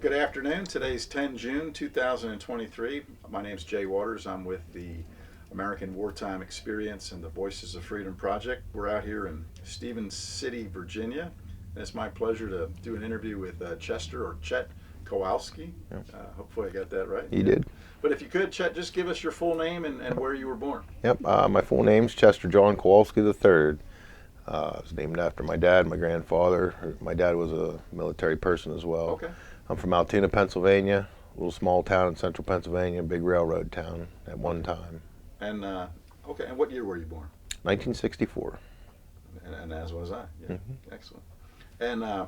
Good afternoon. Today's 10 June 2023. My name's Jay Waters. I'm with the American Wartime Experience and the Voices of Freedom Project. We're out here in Stevens City, Virginia. And it's my pleasure to do an interview with Chet Kowalski. Yep. Hopefully I got that right. You did. But if you could, Chet, just give us your full name and where you were born. Yep. My full name's Chester John Kowalski III. It's named after my dad, my grandfather. My dad was a military person as well. Okay. I'm from Altoona, Pennsylvania, a little small town in central Pennsylvania, big railroad town at one time. And okay, and what year were you born? 1964. And as was I. Yeah, Mm-hmm. Excellent. And I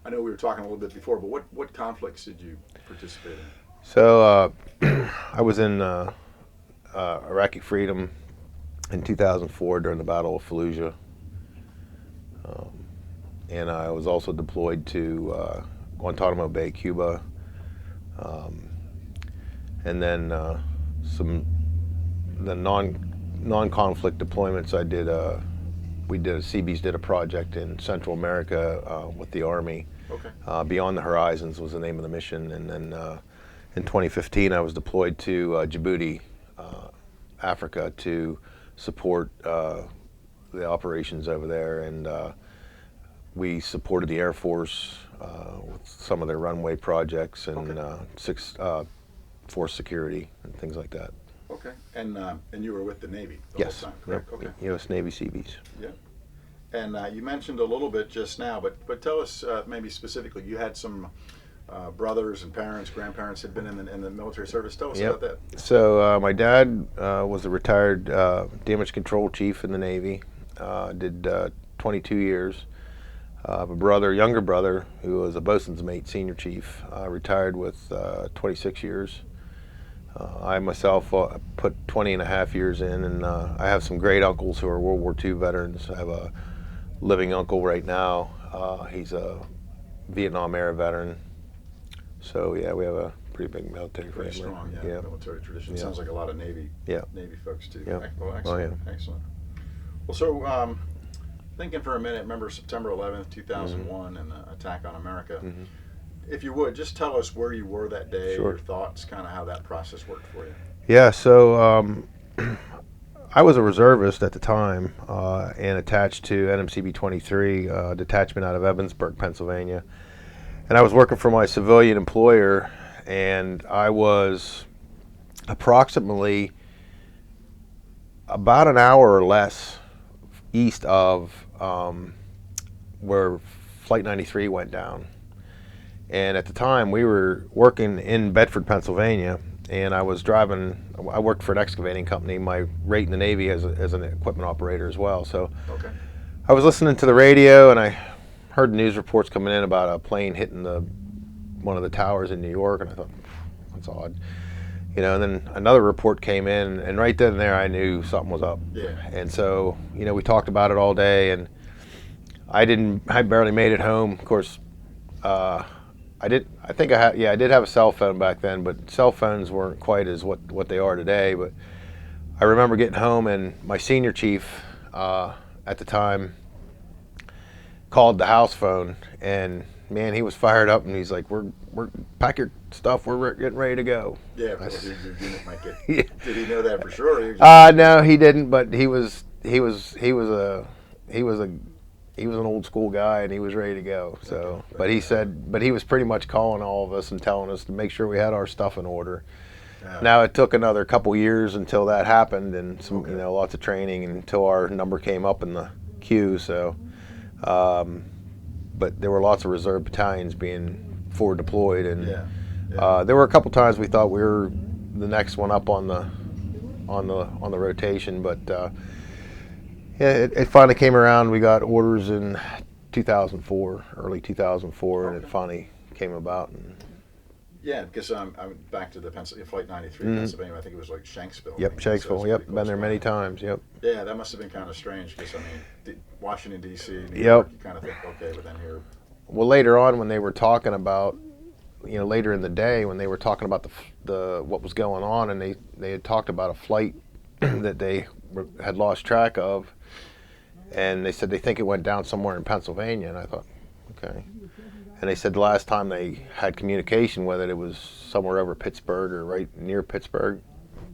know we were talking a little bit before, but what conflicts did you participate in? So I was in Iraqi Freedom in 2004 during the Battle of Fallujah. And I was also deployed to Guantanamo Bay, Cuba. And then the non-conflict deployments I did, Seabees did a project in Central America with the Army. Okay. Beyond the Horizons was the name of the mission. And then in 2015 I was deployed to Djibouti, Africa, to support the operations over there. And we supported the Air Force with some of their runway projects and force security and things like that. Okay. And you were with the Navy the Yes. whole time, correct? Yep. Okay. U.S. Navy Seabees. Yeah. And you mentioned a little bit just now, but tell us maybe specifically. You had some brothers and parents, grandparents had been in the military service. Tell us about that. So my dad was a retired damage control chief in the Navy. Did 22 years. A younger brother, who was a bosun's mate, senior chief, retired with 26 years. I myself put 20 and a half years in, and I have some great uncles who are World War II veterans. I have a living uncle right now. He's a Vietnam era veteran. So yeah, we have a pretty big military family. Pretty strong, Yeah. military tradition. Yeah. Sounds like a lot of Navy folks too. Yeah. Well, excellent. Oh, yeah. Excellent. Well, so thinking for a minute, remember September 11th, 2001 and the attack on America. Mm-hmm. If you would, just tell us where you were that day, Sure. your thoughts, kind of how that process worked for you. Yeah, so I was a reservist at the time and attached to NMCB 23, detachment out of Evansburg, Pennsylvania. And I was working for my civilian employer, and I was approximately about an hour or less east of where Flight 93 went down. And at the time, we were working in Bedford, Pennsylvania, and I worked for an excavating company. My rate in the Navy as an equipment operator as well. So Okay. I was listening to the radio, and I heard news reports coming in about a plane hitting one of the towers in New York, and I thought, that's odd. And then another report came in, and right then and there I knew something was up. Yeah. And so, we talked about it all day, and I barely made it home. Of course, I did have a cell phone back then, but cell phones weren't quite as what they are today. But I remember getting home, and my senior chief at the time called the house phone, and man, he was fired up, and he's like, "We're pack your stuff. We're getting ready to go." Yeah, your unit might get. Yeah. Did he know that for sure? Or he was just, No, he didn't. But he was an old school guy, and he was ready to go. So, Okay. but he was pretty much calling all of us and telling us to make sure we had our stuff in order. Yeah. Now it took another couple years until that happened, and some Okay. lots of training until our number came up in the queue. So, but there were lots of reserve battalions being forward deployed, and Yeah. there were a couple times we thought we were the next one up on the rotation, but it finally came around. We got orders in 2004, early 2004, and it finally came about. And Yeah, because I'm back to the Flight 93, Mhm. Pennsylvania. I think it was like Shanksville. Yep, maybe, so Shanksville. it's Yep, pretty been close there by. many times. Yep. Yeah, that must have been kind of strange because Washington D.C., New Yep. York, you kind of think, okay, but then here. Well, later on, when they were talking about, later in the day, when they were talking about the what was going on, and they had talked about a flight that they had lost track of, and they said they think it went down somewhere in Pennsylvania, and I thought, okay. And they said the last time they had communication with it, it was somewhere over Pittsburgh or right near Pittsburgh.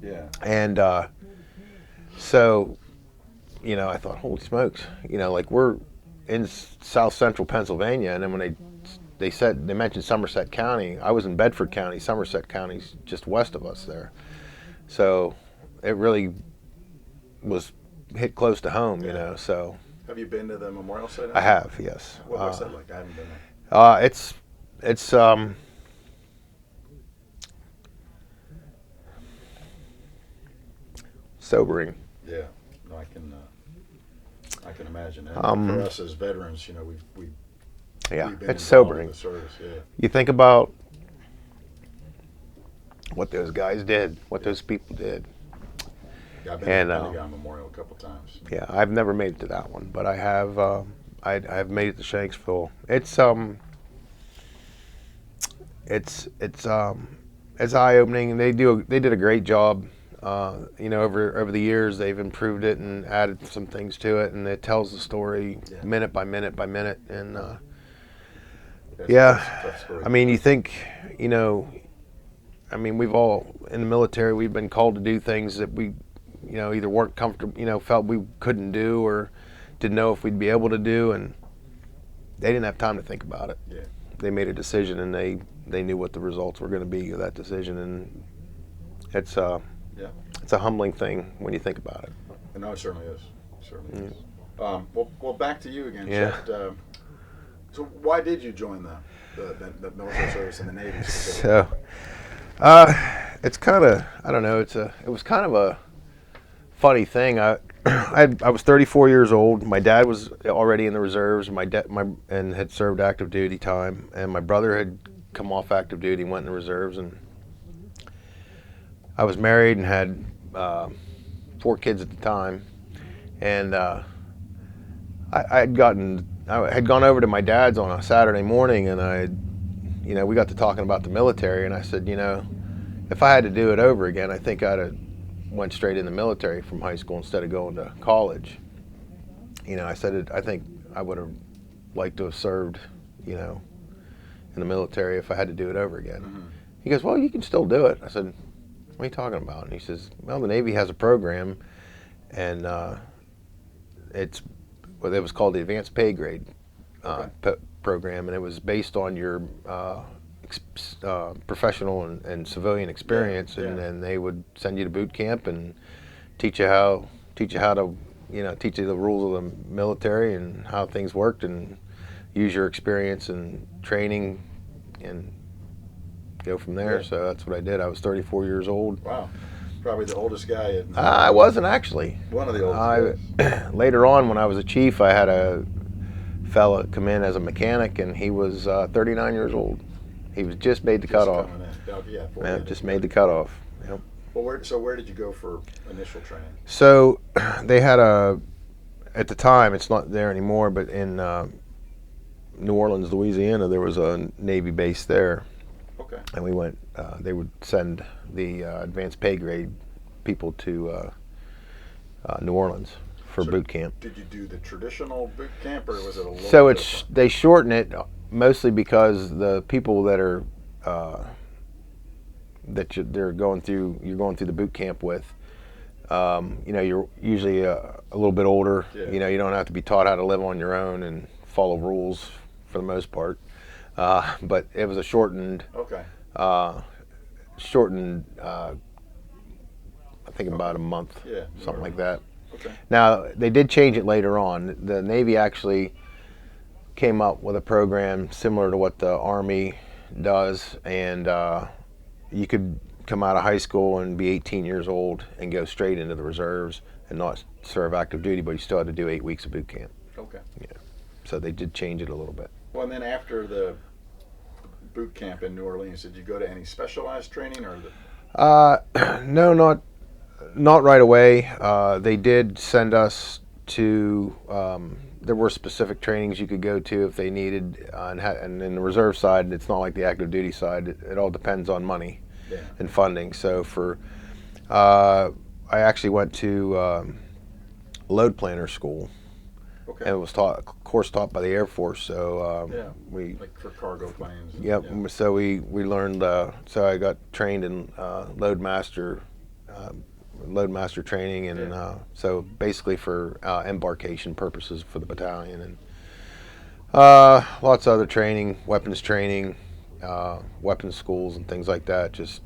Yeah. And so, you know, I thought, holy smokes, you know, like we're in South Central Pennsylvania, and then when they mentioned Somerset County, I was in Bedford County. Somerset County's just west of us there, so it really was hit close to home, you know. So have you been to the memorial site? I have, yes. What's that like? I haven't been there. It's sobering. Yeah, no, I can imagine. And for us as veterans, you know, we've yeah, been it's involved sobering. in the service. Yeah. You think about what those guys did, what those people did. Yeah, I've been to the Pentagon Memorial a couple times. Yeah, I've never made it to that one, but I have. I've made it to Shanksville. It's eye opening, and they did a great job. You know, over the years, they've improved it and added some things to it, and it tells the story minute by minute by minute. And Tough story. I mean, you think, you know, I mean, we've all in the military, we've been called to do things that we, you know, either weren't comfortable, you know, felt we couldn't do or didn't know if we'd be able to do, and they didn't have time to think about it. Yeah. They made a decision, and they knew what the results were going to be of that decision, and it's a humbling thing when you think about it. No, it certainly is. It certainly is. Well, back to you again, Yeah. Chet. So why did you join the military service in the Navy? So, it's kind of, I don't know, it was kind of a funny thing. I was 34 years old. My dad was already in the reserves. And had served active duty time, and my brother had come off active duty and went in the reserves, and I was married and had 4 kids at the time, and I had gone over to my dad's on a Saturday morning, and you know, we got to talking about the military, and I said, you know, if I had to do it over again, I think I'd have went straight in the military from high school instead of going to college. You know, I said I think I would have liked to have served, you know, in the military if I had to do it over again. Mm-hmm. He goes, well, you can still do it. I said, what are you talking about? And he says, well, the Navy has a program, and it was called the Advanced Pay Grade program, and it was based on your professional and civilian experience, and then they would send you to boot camp and teach you how to, you know, teach you the rules of the military and how things worked, and use your experience and training and go from there. Yeah. So that's what I did. I was 34 years old. Wow, probably the oldest guy. I wasn't actually. One of the oldest guys. Later on, when I was a chief, I had a fella come in as a mechanic, and he was 39 years old. He was just made the cutoff. Yeah, just made the cutoff. Yep. Well, where did you go for initial training? So they had at the time, it's not there anymore, but in New Orleans, Louisiana, there was a Navy base there. Okay. And we went, they would send the advanced pay grade people to New Orleans for boot camp. Did you do the traditional boot camp, or was it a little So different? they shorten it mostly because the people that are you're going through the boot camp with, you know, you're usually a little bit older. Yeah. You know, you don't have to be taught how to live on your own and follow rules for the most part. But it was a shortened. Okay. I think about a month. Yeah. Something like that. Okay. Now, they did change it later on. The Navy actually came up with a program similar to what the Army does, and you could come out of high school and be 18 years old and go straight into the reserves and not serve active duty, but you still had to do 8 weeks of boot camp. Okay. Yeah. So they did change it a little bit. Well, and then after the boot camp in New Orleans, did you go to any specialized training, or? No, not right away. They did send us to. There were specific trainings you could go to if they needed, and in the reserve side, it's not like the active duty side. It all depends on money and funding. So I actually went to load planner school, Okay. and it was taught course taught by the Air Force. So we like for cargo planes. Yep. Yeah. So we learned. So I got trained in loadmaster training, and so basically for embarkation purposes for the battalion, and lots of other training, weapons training, weapons schools and things like that. Just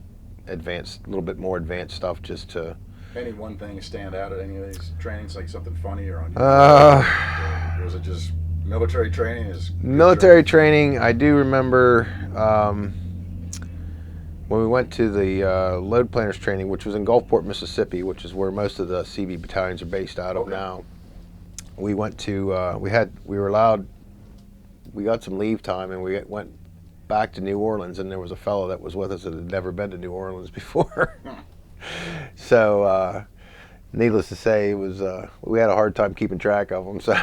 advanced, a little bit more advanced stuff, just to. Any one thing stand out at any of these trainings, like something funny or unusual? Or was it just military training? Military training, I do remember when we went to the load planners training, which was in Gulfport, Mississippi, which is where most of the Seabee battalions are based out of now. We went to, we got some leave time, and we went back to New Orleans, and there was a fellow that was with us that had never been to New Orleans before. So, needless to say, it was we had a hard time keeping track of them. So.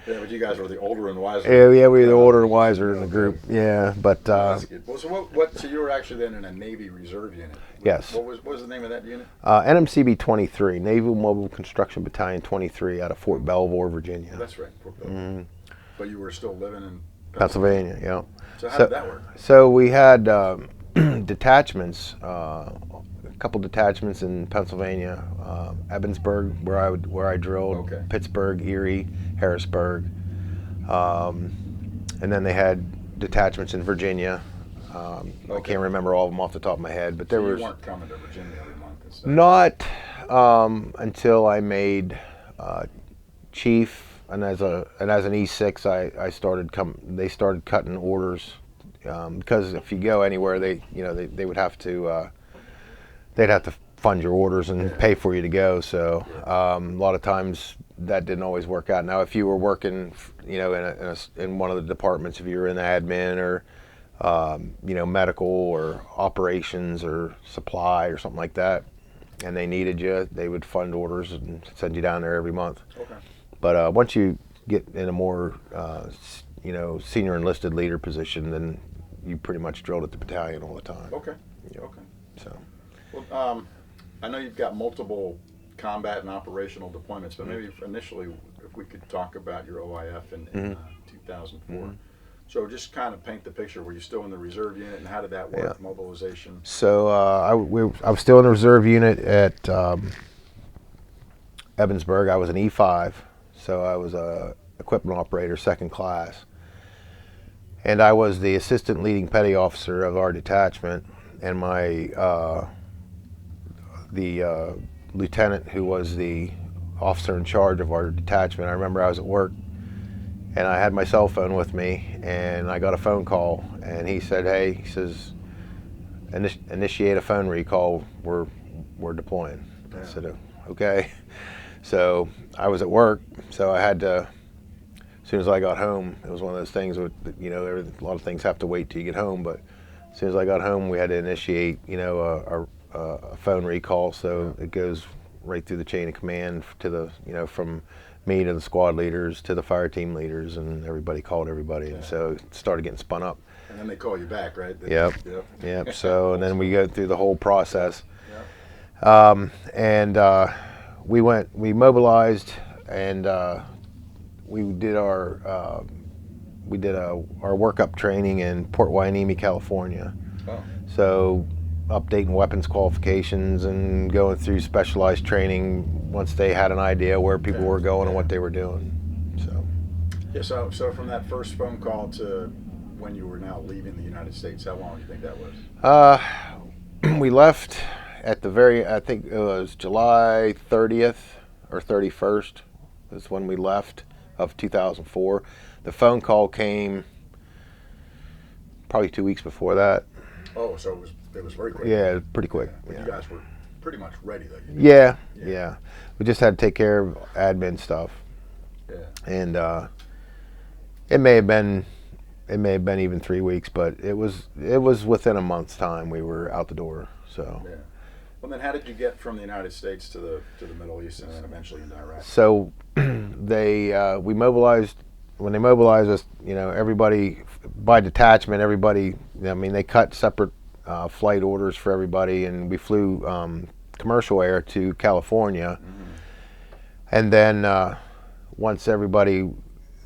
Yeah, but you guys were the older and wiser. Yeah, we were the older and wiser in the group. Yeah, but. That's good. Well, so you were actually then in a Navy Reserve unit. Yes. What was the name of that unit? NMCB 23, Naval Mobile Construction Battalion 23, out of Fort Belvoir, Virginia. That's right, Fort Belvoir. Mm-hmm. But you were still living in Pennsylvania. Yeah. So how did that work? So we had detachments. A couple detachments in Pennsylvania, Ebensburg, where I drilled, Pittsburgh, Erie, Harrisburg, and then they had detachments in Virginia. I can't remember all of them off the top of my head, but there was. You weren't coming to Virginia every month and stuff. Not until I made chief, and as an E6, I started They started cutting orders because if you go anywhere, they would have to. They'd have to fund your orders and pay for you to go. So a lot of times that didn't always work out. Now, if you were working, in one of the departments, if you were in the admin or medical or operations or supply or something like that, and they needed you, they would fund orders and send you down there every month. Okay. But once you get in a more senior enlisted leader position, then you pretty much drilled at the battalion all the time. Okay. Yep. Okay. So. Well, I know you've got multiple combat and operational deployments, but maybe initially, if we could talk about your OIF in 2004. Mm-hmm. So just kind of paint the picture. Were you still in the reserve unit, and how did that work? Yeah. Mobilization. So I was still in the reserve unit at Ebensburg. I was an E5, so I was a equipment operator, second class, and I was the assistant leading petty officer of our detachment, and my the lieutenant who was the officer in charge of our detachment. I remember I was at work and I had my cell phone with me, and I got a phone call, and he said, "Hey," he says, "initiate a phone recall. We're deploying." Yeah. I said, "Okay." So I was at work, so I had to. As soon as I got home, it was one of those things with a lot of things have to wait till you get home, but as soon as I got home, we had to initiate a phone recall, so it goes right through the chain of command to the from me to the squad leaders to the fire team leaders, and everybody called everybody, and so it started getting spun up. And then they call you back, right? Yep. So and then we go through the whole process. Yep. We mobilized, and we did our workup training in Port Hueneme, California. Oh. So updating weapons qualifications and going through specialized training once they had an idea where people were going and what they were doing. So from that first phone call to when you were now leaving the United States, how long do you think that was? We left at I think it was July 30th or 31st is when we left of 2004. The phone call came probably 2 weeks before that. Oh, so it was very quick. Yeah, pretty quick. Yeah. You guys were pretty much ready, though. Yeah. We just had to take care of admin stuff. Yeah. And it may have been even 3 weeks, but it was within a month's time we were out the door. So. Yeah. Well, then how did you get from the United States to the Middle East and then eventually into Iraq? So we mobilized. When they mobilized us, everybody by detachment, everybody. They cut separate flight orders for everybody, and we flew commercial air to California. Mm-hmm. And then once everybody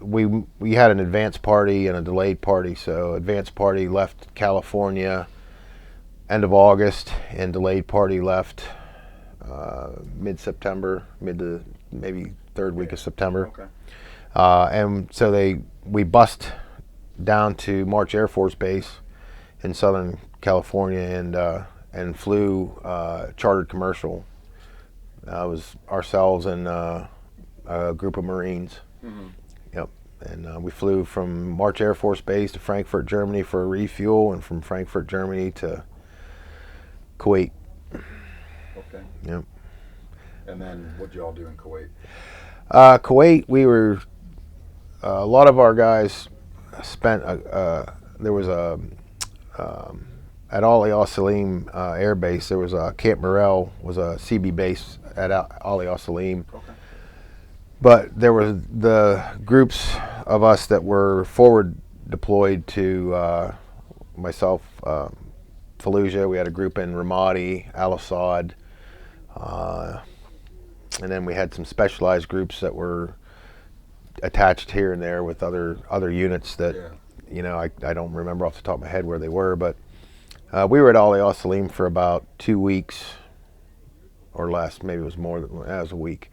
we had an advance party and a delayed party. So advance party left California end of August, and delayed party left mid-September, mid to maybe third week of September. Okay. And so we bussed down to March Air Force Base in Southern California and flew chartered commercial. It was ourselves and a group of Marines. Mm-hmm. Yep. And we flew from March Air Force Base to Frankfurt, Germany for a refuel, and from Frankfurt, Germany to Kuwait. Okay. Yep. And then what did y'all do in Kuwait? Kuwait, we were a lot of our guys spent. There was at Ali Al Salim Air Base. There was Camp Morrell was a Seabee base at Ali Al Salim. Okay. But there were the groups of us that were forward deployed to myself, Fallujah. We had a group in Ramadi, Al Assad, and then we had some specialized groups that were attached here and there with other units that I don't remember off the top of my head where they were, but we were at Ali Al Salim for about 2 weeks or less. Maybe it was more than that, was a week.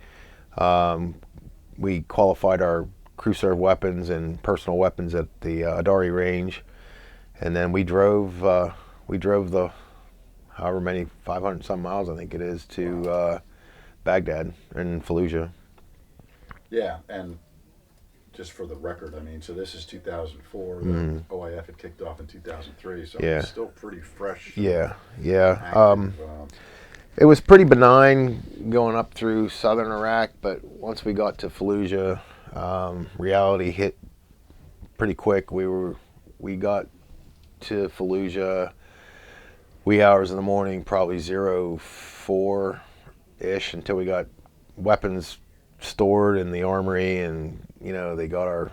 We qualified our crew serve weapons and personal weapons at the Adari range, and then we drove the however many 500 some miles I think it is to Baghdad and Fallujah. Yeah, and just for the record, I mean, so this is 2004. The OIF had kicked off in 2003, so it's still pretty fresh. Yeah. Active, it was pretty benign going up through southern Iraq, but once we got to Fallujah, reality hit pretty quick. We got to Fallujah wee hours in the morning, probably 04-ish, until we got weapons stored in the armory, and they got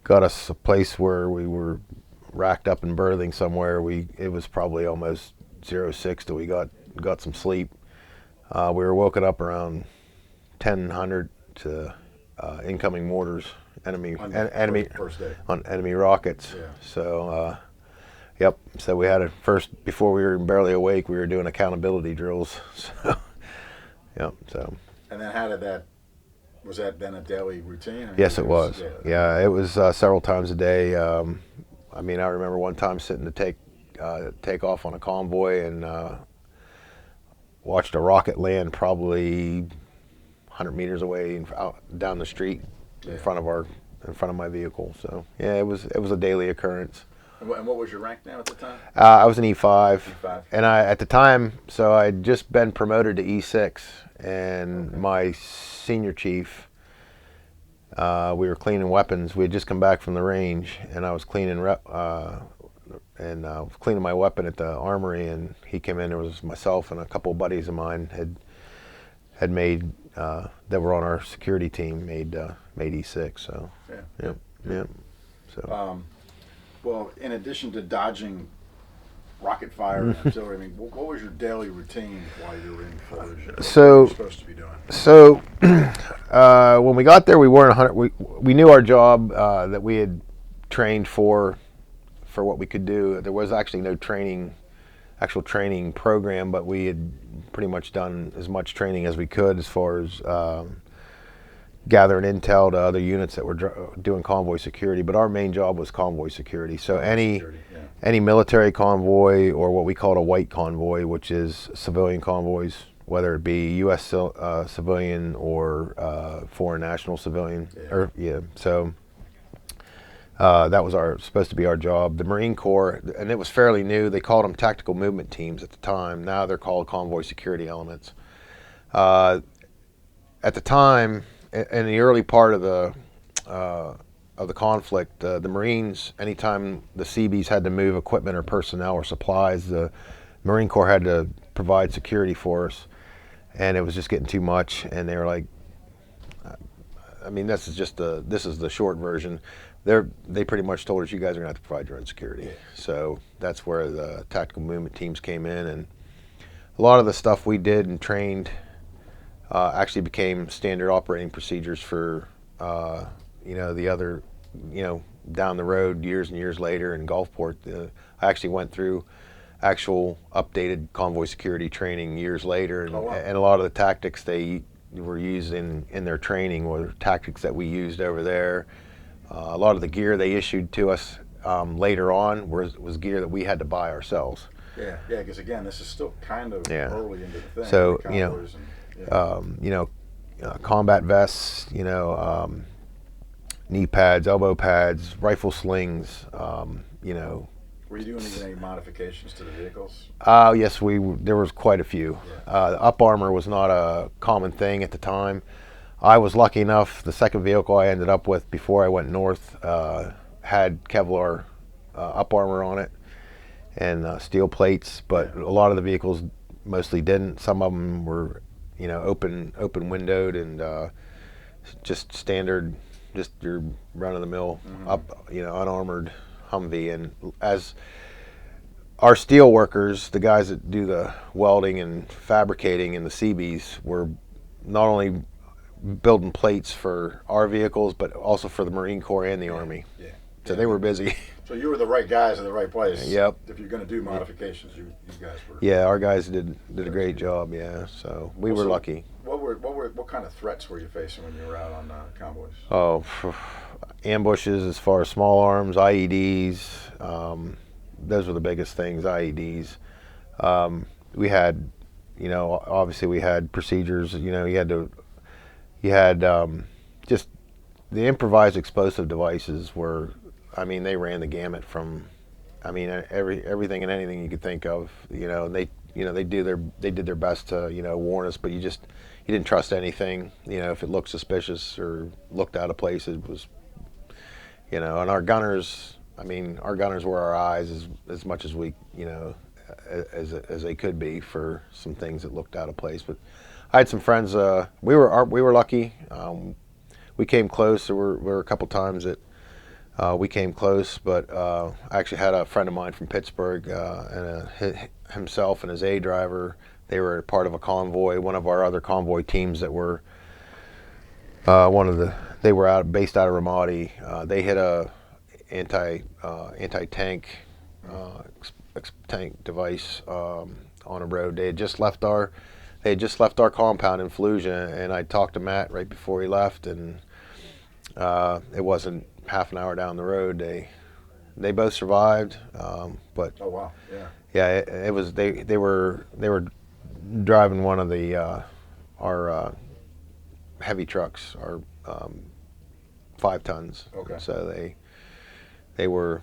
us a place where we were racked up and berthing somewhere. It was probably almost 06 till we got some sleep. We were woken up around 10:00 to incoming mortars, enemy first day on enemy rockets. Yeah. So yep. So we had before we were barely awake, we were doing accountability drills. So yep. So. And then was that then a daily routine? Yes, it was. Yeah, it was several times a day. I remember one time sitting to take off on a convoy and watched a rocket land probably 100 meters away and out down the street in front of my vehicle. So yeah, it was a daily occurrence. And what was your rank now at the time? I was an E5. E5. And at the time, so I'd just been promoted to E6, and my senior chief, we were cleaning weapons. We had just come back from the range, and I was cleaning cleaning my weapon at the armory, and he came in. There was myself and a couple of buddies of mine had made that were on our security team made E6. So yeah. So well, in addition to dodging rocket fire and artillery, I mean, what was your daily routine while you were in Fallujah? So what were you supposed to be doing? So when we got there, we weren't 100. We knew our job that we had trained for what we could do. There was actually no actual training program, but we had pretty much done as much training as we could as far as gathering intel to other units that were doing convoy security. But our main job was convoy security. So any military convoy, or what we called a white convoy, which is civilian convoys, whether it be U.S. civilian or foreign national civilian. So that was supposed to be our job. The Marine Corps, and it was fairly new, they called them tactical movement teams at the time. Now they're called convoy security elements. At the time, in the early part of the conflict, the Marines, anytime the Seabees had to move equipment or personnel or supplies, the Marine Corps had to provide security for us, and it was just getting too much. And they were like, this is the short version. They pretty much told us, you guys are gonna have to provide your own security. So that's where the tactical movement teams came in, and a lot of the stuff we did and trained actually became standard operating procedures for the other, down the road years and years later in Gulfport. I actually went through actual updated convoy security training years later, and, Oh, wow. and a lot of the tactics they were using in their training were tactics that we used over there. A lot of the gear they issued to us later on was gear that we had to buy ourselves. Yeah, because again, this is still kind of Yeah. early into the thing. So, the convoys and, combat vests, knee pads, elbow pads, rifle slings, Were you doing any modifications to the vehicles? Yes, there was quite a few. Yeah. Up armor was not a common thing at the time. I was lucky enough, the second vehicle I ended up with before I went north had Kevlar up armor on it and steel plates, but a lot of the vehicles mostly didn't. Some of them were, open windowed and just standard, just your run-of-the-mill up, unarmored Humvee. And as our steel workers, the guys that do the welding and fabricating in the Seabees, were not only building plates for our vehicles, but also for the Marine Corps and the Army. Yeah. So they were busy. So you were the right guys in the right place. Yep. If you're going to do modifications, you guys were. Yeah, our guys did a great job. Yeah, so we were lucky. What kind of threats were you facing when you were out on convoys? Oh, ambushes as far as small arms, IEDs. Those were the biggest things. IEDs. We had, obviously we had procedures. You had just the improvised explosive devices were. They ran the gamut from, everything and anything you could think of. They did their best to, warn us, but you didn't trust anything. If it looked suspicious or looked out of place, it was, and our gunners. Our gunners were our eyes as much as we, as they could be for some things that looked out of place. But I had some friends. We were lucky. We came close. There were a couple times that. We came close, but I actually had a friend of mine from Pittsburgh, and himself and his A driver. They were part of a convoy, one of our other convoy teams that were They were based out of Ramadi. They hit a anti-tank tank device on a road. They had just left our compound in Fallujah, and I talked to Matt right before he left, and it wasn't half an hour down the road. They both survived, but Oh wow, yeah, it was they were driving one of the our heavy trucks, our 5 tons. Okay. So they were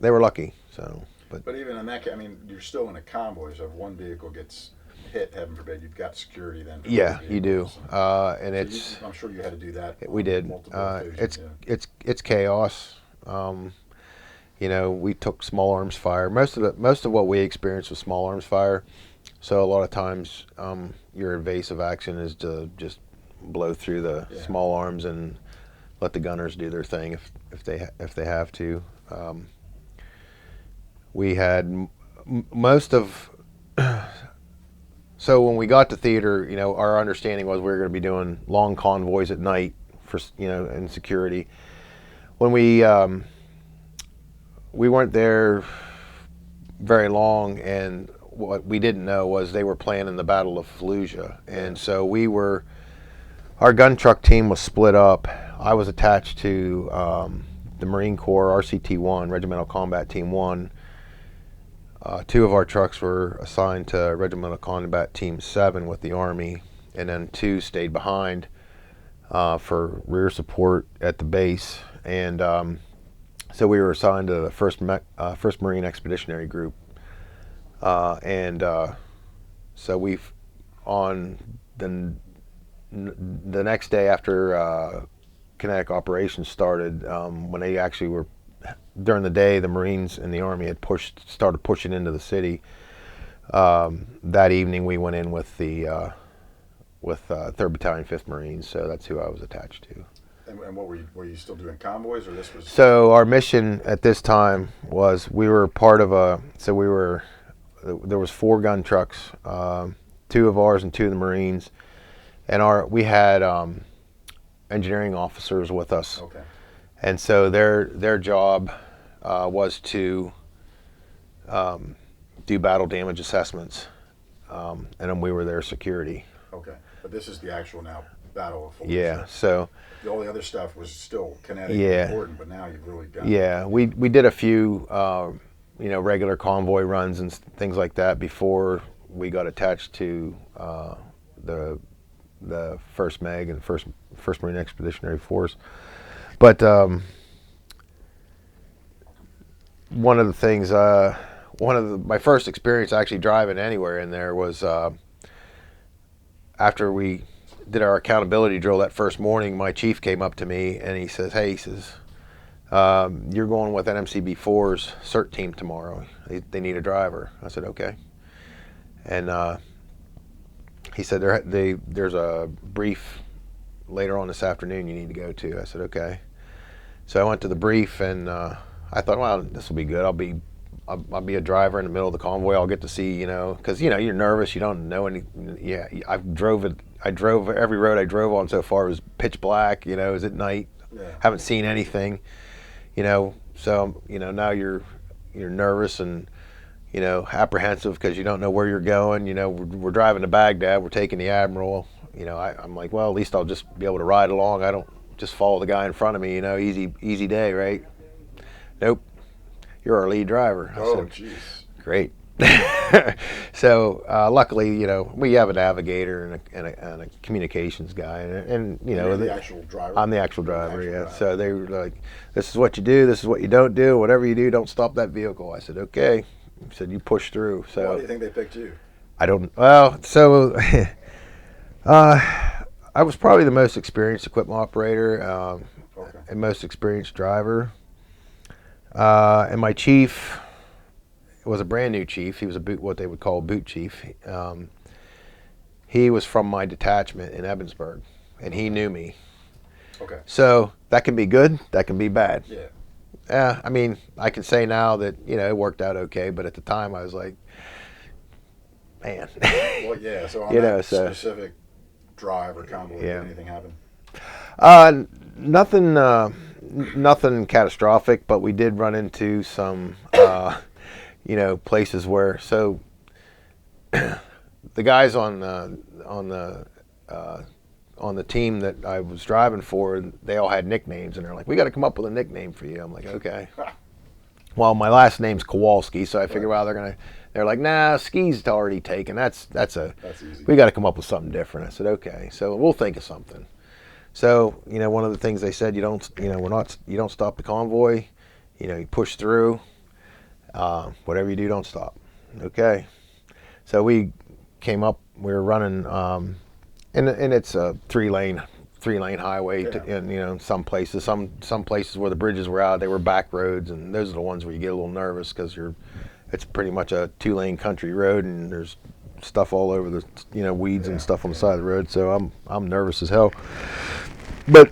lucky. So, but even in that case, you're still in a convoy. So if one vehicle gets hit, heaven forbid, you've got security then. For yeah, you do, and so it's. I'm sure you had to do that. We did. Multiple occasions, It's chaos. We took small arms fire. Most of what we experienced was small arms fire. So a lot of times, your evasive action is to just blow through the small arms and let the gunners do their thing if they have to. We had most of. So when we got to theater, our understanding was we were going to be doing long convoys at night for in security. When we weren't there very long, and what we didn't know was they were planning the Battle of Fallujah, and so our gun truck team was split up. I was attached to the Marine Corps RCT-1, Regimental Combat Team 1. 2 of our trucks were assigned to Regimental Combat Team 7 with the Army, and then 2 stayed behind for rear support at the base. And so we were assigned to the 1st Marine Expeditionary Group. So on the next day after kinetic operations started, when they actually were, during the day, the Marines and the Army had started pushing into the city. That evening we went in with the 3rd Battalion, 5th Marines, so that's who I was attached to. And what were you still doing convoys, or this was? So our mission at this time was we were part of there was 4 gun trucks, 2 of ours and 2 of the Marines, and we had engineering officers with us. Okay. And so their job was to do battle damage assessments, and then we were their security. Okay. But this is the actual now Battle of Fallujah. Yeah. So all the other stuff was still kinetic and important, but now you've really got. Yeah, we did a few regular convoy runs and things like that before we got attached to the First Meg and First Marine Expeditionary Force. But one of the things, my first experience actually driving anywhere in there was after we did our accountability drill that first morning. My chief came up to me and he says, "Hey," he says, "you're going with NMCB4's CERT team tomorrow. They need a driver." I said, "Okay." And he said, "There's a brief later on this afternoon you need to go to." I said, "Okay." So I went to the brief, and I thought, well, this will be good. I'll be a driver in the middle of the convoy. I'll get to see, because you're nervous. You don't know any. Yeah, I drove every road I drove on so far was pitch black. It was at night. Yeah. Haven't seen anything. So now you're nervous and apprehensive because you don't know where you're going. We're driving to Baghdad. We're taking the Admiral. I'm like, well, at least I'll just be able to ride along. I don't just follow the guy in front of me. Easy day, right? Nope. You're our lead driver. I said, jeez. Great. So luckily, we have a navigator and a communications guy, and You're the actual driver. I'm the actual driver. Yeah. So they were like, "This is what you do. This is what you don't do. Whatever you do, don't stop that vehicle." I said, "Okay." He said, "You push through." So why do you think they picked you? I don't. Well, so I was probably the most experienced equipment operator and most experienced driver, and my chief was a brand new chief. He was what they would call a boot chief. He was from my detachment in Ebensburg, and he knew me. Okay. So that can be good, that can be bad. Yeah. I mean, I can say now that it worked out okay, but at the time I was like, man. Well, yeah. So on that specific drive or convoy, did anything happen? Nothing catastrophic, but we did run into some. Places where the guys on the team that I was driving for, they all had nicknames, and they're like, "We got to come up with a nickname for you." I'm like, "Okay." Well, my last name's Kowalski, so I figured, they're like, "Nah, ski's already taken. That's easy. We got to come up with something different." I said, "Okay." So we'll think of something. So one of the things they said, you don't stop the convoy. You push through. Whatever you do, don't stop. Okay. So we came up. We were running, and it's a three lane highway. Yeah. And some places where the bridges were out, they were back roads, and those are the ones where you get a little nervous because it's pretty much a 2-lane country road, and there's stuff all over the weeds and stuff on the side of the road. So I'm nervous as hell. But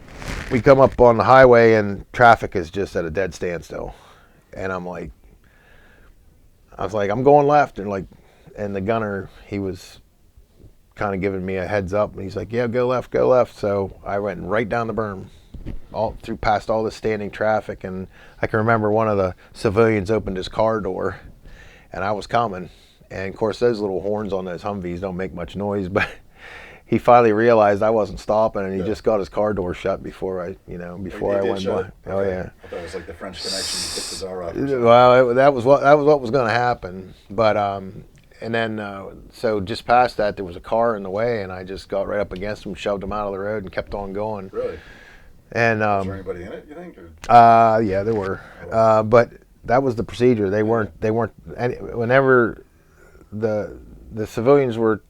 we come up on the highway, and traffic is just at a dead standstill, and I was like, I'm going left, and the gunner, he was kind of giving me a heads up, and he's like, "Yeah, go left." So I went right down the berm, past all the standing traffic, and I can remember one of the civilians opened his car door, and I was coming, and of course those little horns on those Humvees don't make much noise, but he finally realized I wasn't stopping, and he just got his car door shut before I went by. Oh yeah. I thought it was like the French Connection. You picked the door up. Well, that was what was going to happen. But and then so just past that, there was a car in the way, and I just got right up against him, shoved him out of the road, and kept on going. Really? And was there anybody in it, you think? Yeah, there were. But that was the procedure. They weren't. Whenever the civilians were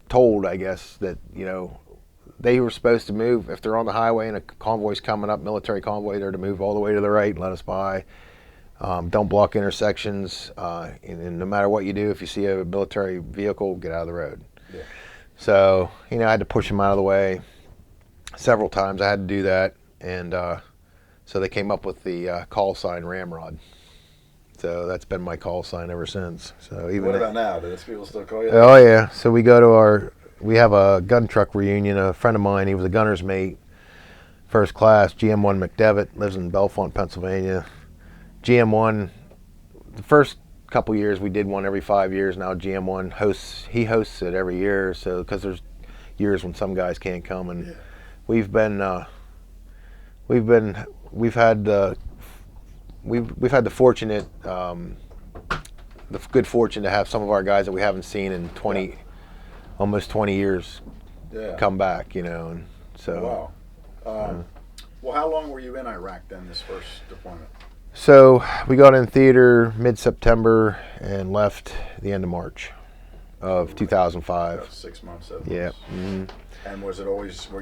told, I guess, that they were supposed to move if they're on the highway and a convoy's coming up, military convoy, they're to move all the way to the right and let us by. Don't block intersections, and no matter what you do, if you see a military vehicle, get out of the road. Yeah. So I had to push them out of the way several times. I had to do that, and so they came up with the call sign Ramrod. So that's been my call sign ever since. So even what about now? Do those people still call you? Oh yeah. So we go to we have a gun truck reunion. A friend of mine, he was a gunner's mate, first class, GM1 McDevitt, lives in Bellefonte, Pennsylvania. GM1, the first couple years we did one every 5 years. Now GM1 hosts it every year. So because there's years when some guys can't come, and Yeah. we've had the good fortune to have some of our guys that we haven't seen in almost 20 years Yeah. come back, and so. Wow. Well, how long were you in Iraq then, this first deployment? So we got in theater mid-September and left the end of March of 2005. About 6 months. Yeah. Mm-hmm. And were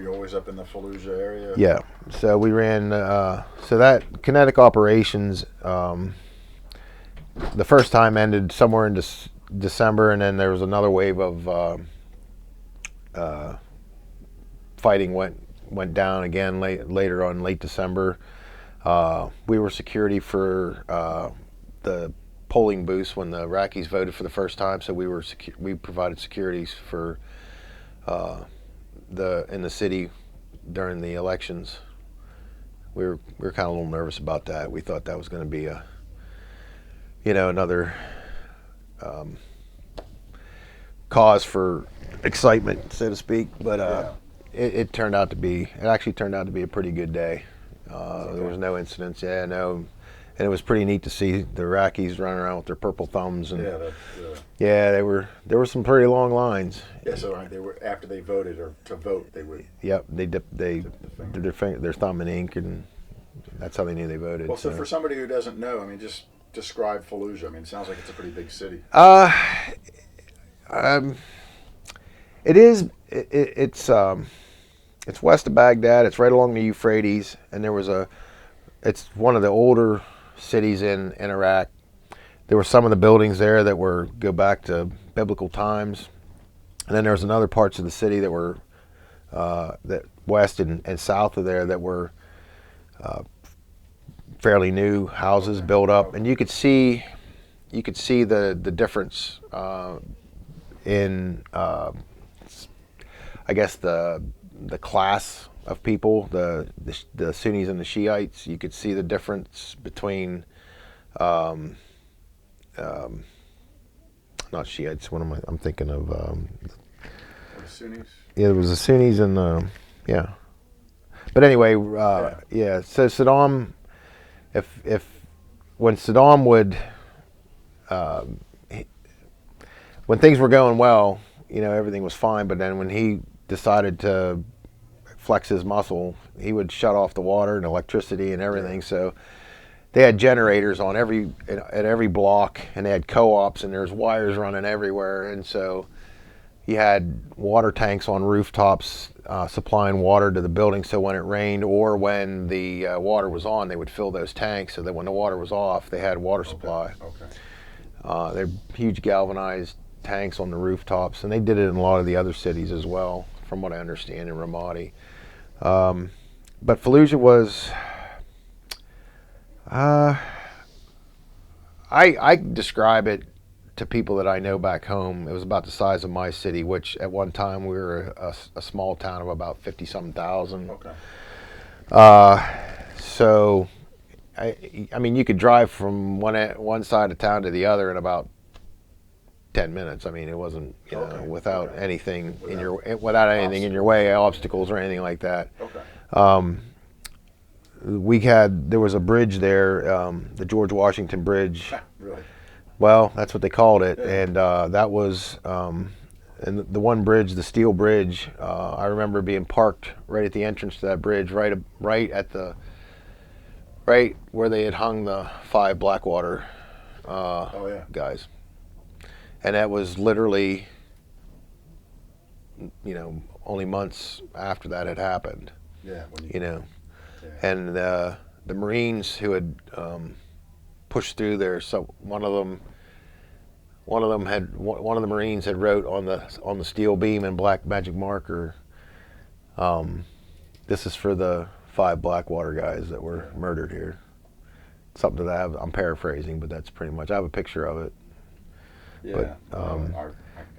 you always up in the Fallujah area? Yeah. So we ran, so that kinetic operations, the first time ended somewhere in December, and then there was another wave of fighting went down again later on, late December. We were security for the polling booths when the Iraqis voted for the first time. So we provided securities for in the city during the elections. We were kind of a little nervous about that. We thought that was going to be another cause for excitement, so to speak. But it actually turned out to be a pretty good day. There was no incidents. Yeah, no, and it was pretty neat to see the Iraqis running around with their purple thumbs. And there were some pretty long lines. Yeah, so they were after they voted or to vote they would. Yep, they dipped their thumb in ink, and that's how they knew they voted. Well, so for somebody who doesn't know, I mean, just describe Fallujah. I mean, it sounds like it's a pretty big city. It is. It's west of Baghdad. It's right along the Euphrates, and it's one of the older cities in Iraq. There were some of the buildings there that go back to biblical times, and then there's another parts of the city that were that west and south of there that were fairly new houses built up, and you could see the difference in I guess the class of people, the Sunnis and the Shiites. You could see the difference between not Shiites. What am I'm thinking of? The Sunnis. Yeah, there was the Sunnis and yeah. But anyway, yeah. So Saddam, when Saddam would, when things were going well, everything was fine. But then when he decided to flex his muscle, he would shut off the water and electricity and everything. Yeah. So they had generators at every block, and they had co-ops, and there's wires running everywhere. And so he had water tanks on rooftops supplying water to the building. So when it rained or when the water was on, they would fill those tanks so that when the water was off, they had water supply. Okay. They're huge galvanized tanks on the rooftops, and they did it in a lot of the other cities as well, from what I understand, in Ramadi. But Fallujah was, I describe it to people that I know back home. It was about the size of my city, which at one time we were a small town of about 50-some thousand. Okay. So, I mean, you could drive from one side of town to the other in about 10 minutes. I mean, it wasn't without anything in your way, obstacles or anything like that. Okay. There was a bridge there, the George Washington Bridge. Really? Well, that's what they called it, Yeah. and that was and the one bridge, the steel bridge. I remember being parked right at the entrance to that bridge, right where they had hung the 5 Blackwater guys. And that was literally, only months after that had happened. Yeah. Yeah. And the Marines who had pushed through there. So one of the Marines had wrote on the steel beam in black magic marker, "This is for the 5 Blackwater guys that were murdered here." Something that I'm paraphrasing, but that's pretty much. I have a picture of it. Yeah, but I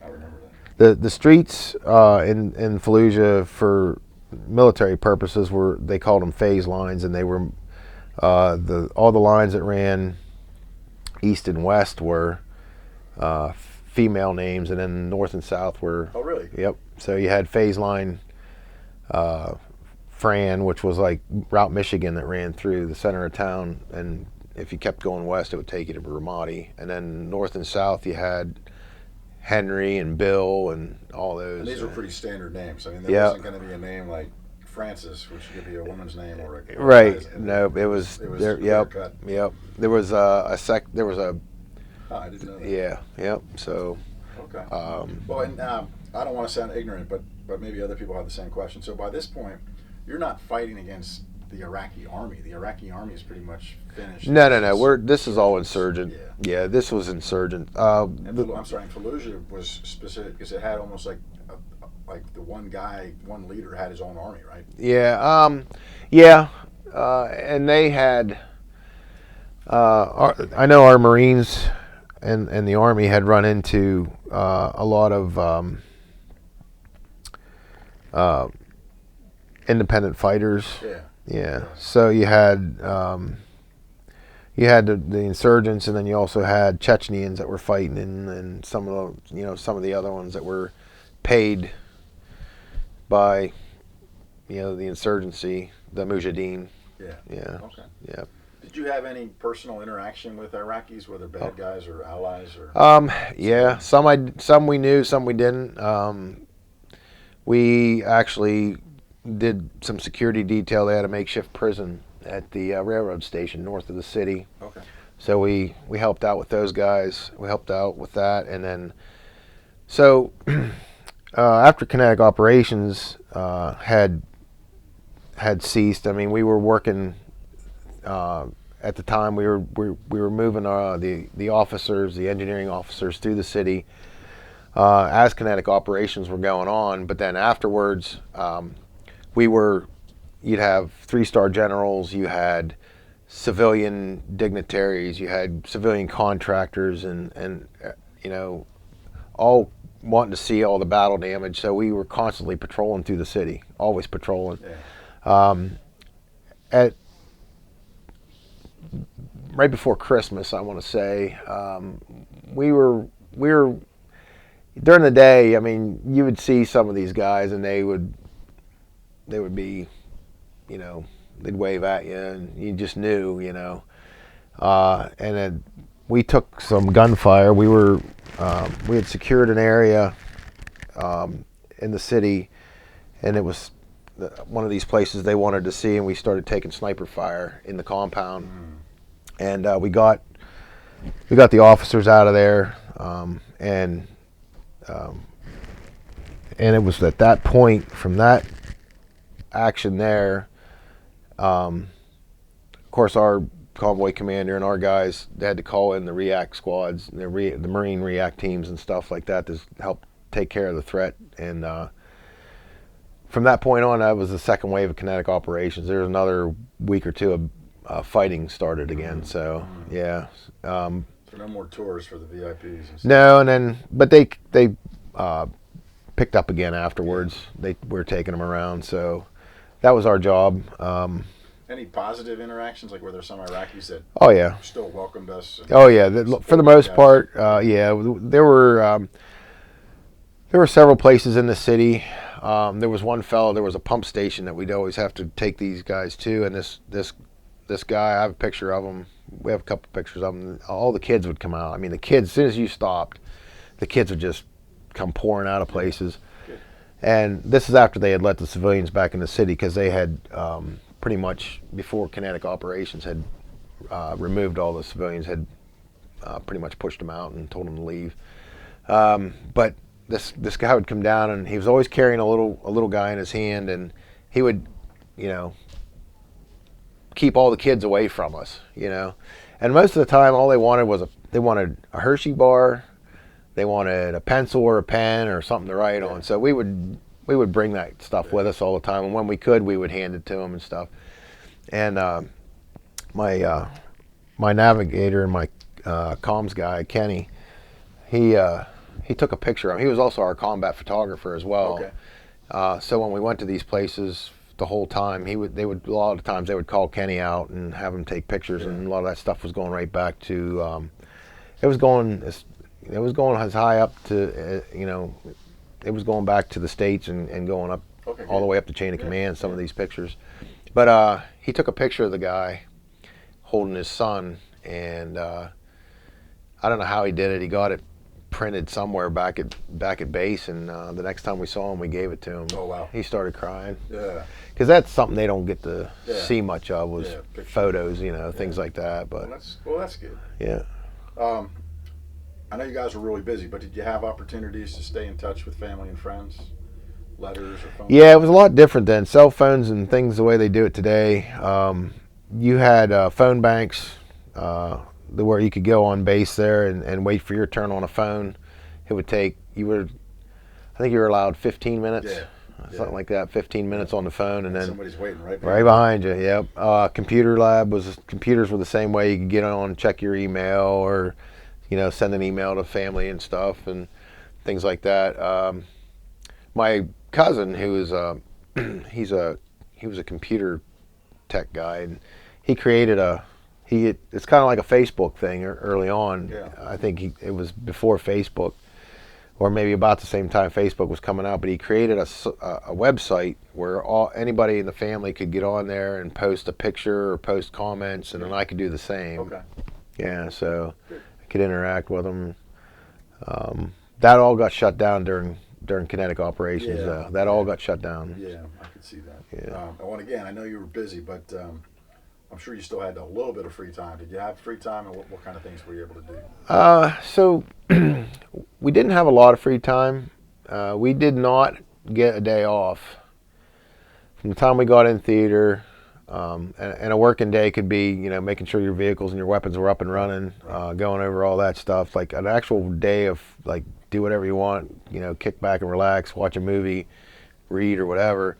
remember that. The streets in Fallujah for military purposes they called them phase lines, and they were all the lines that ran east and west were female names, and then north and south were. Oh, really? Yep. So you had phase line Fran, which was like Route Michigan that ran through the center of town, and if you kept going west, it would take you to Ramadi. And then north and south, you had Henry and Bill and all those. And these were pretty standard names. I mean, there wasn't going to be a name like Francis, which could be a woman's name or a right. No, it was there. Yep. Cut. Yep. There was There was a. Oh, I didn't know that. Yeah. Yep. So. Okay. Well, and I don't want to sound ignorant, but maybe other people have the same question. So by this point, you're not fighting against the Iraqi army. The Iraqi army is pretty much finished. No. This is all insurgent. Yeah. This was insurgent. I'm sorry. Fallujah was specific because it had almost like the one leader had his own army, right? Yeah. And they had. I know our Marines and the Army had run into a lot of independent fighters. Yeah. So you had the insurgents, and then you also had Chechenians that were fighting, and some of the other ones that were paid by the insurgency, the Mujahideen. Yeah. Okay. Yeah. Did you have any personal interaction with Iraqis, whether bad guys or allies or? Yeah, some we knew, some we didn't. We actually did some security detail. They had a makeshift prison at the railroad station north of the city. Okay. So we helped out with those guys. We helped out with that, and then after kinetic operations had ceased. I mean, we were working. At the time, we were moving the officers, the engineering officers, through the city as kinetic operations were going on. But then afterwards, you'd have 3-star generals, you had civilian dignitaries, you had civilian contractors, and all wanting to see all the battle damage. So we were constantly patrolling through the city, always patrolling. Yeah. Right before Christmas, I want to say, we were during the day. I mean, you would see some of these guys, and they would be, they'd wave at you, and you just knew, and then we took some gunfire. We had secured an area in the city, and it was one of these places they wanted to see, and we started taking sniper fire in the compound. And we got the officers out of there, and it was at that point, from that action there, of course our convoy commander and our guys, they had to call in the react squads, the Marine react teams and stuff like that to help take care of the threat. And from that point on, that was the second wave of kinetic operations. There was another week or two of fighting started again. So yeah. So no more tours for the VIPs and stuff. No, but they picked up again afterwards. They were taking them around, so that was our job. Any positive interactions, like were there some Iraqis that still welcomed us? Oh yeah, for the most part, yeah. There were several places in the city. There was one fellow. There was a pump station that we'd always have to take these guys to, and this guy, I have a picture of him. We have a couple pictures of him. All the kids would come out. I mean, the kids, as soon as you stopped, the kids would just come pouring out of places. Good. And this is after they had let the civilians back in the city, because they had pretty much, before kinetic operations, had removed all the civilians, had pretty much pushed them out and told them to leave. But this guy would come down, and he was always carrying a little guy in his hand, and he would, keep all the kids away from us, And most of the time, all they wanted was they wanted a Hershey bar, they wanted a pencil or a pen or something to write on. So we would bring that stuff with us all the time, and when we could, we would hand it to them and stuff. And my navigator and my comms guy, Kenny, he he took a picture of him. He was also our combat photographer as well. Okay. So when we went to these places, the whole time a lot of times they would call Kenny out and have him take pictures, and a lot of that stuff was going right back to. It was going as high up to it was going back to the States and going up all the way up the chain of command. Some of these pictures, but he took a picture of the guy holding his son, and I don't know how he did it. He got it printed somewhere back at base, and the next time we saw him, we gave it to him. Oh wow! He started crying. Yeah. Because that's something they don't get to see much of, was photos, things like that. But that's good. Yeah. I know you guys were really busy, but did you have opportunities to stay in touch with family and friends? Letters or phone? Yeah, it was a lot different then. Cell phones and things the way they do it today. You had phone banks where you could go on base there and wait for your turn on a phone. It would take I think you were allowed 15 minutes. Something like that, 15 minutes on the phone, and then somebody's waiting right behind you. Yep. Computers were the same way. You could get on, check your email, or send an email to family and stuff and things like that. My cousin, who is he was a computer tech guy, and he created it's kind of like a Facebook thing early on. Yeah. I think it was before Facebook, or maybe about the same time Facebook was coming out, but he created a website where anybody in the family could get on there and post a picture or post comments, and then I could do the same. Okay. Yeah, so I could interact with them. That all got shut down during kinetic operations. Yeah. That all got shut down. Yeah, I could see that. Yeah. And again, I know you were busy, but I'm sure you still had a little bit of free time. Did you have free time, and what kind of things were you able to do? So we didn't have a lot of free time. We did not get a day off. From the time we got in theater, and a working day could be, making sure your vehicles and your weapons were up and running, going over all that stuff. Like an actual day of, like, do whatever you want, kick back and relax, watch a movie, read or whatever.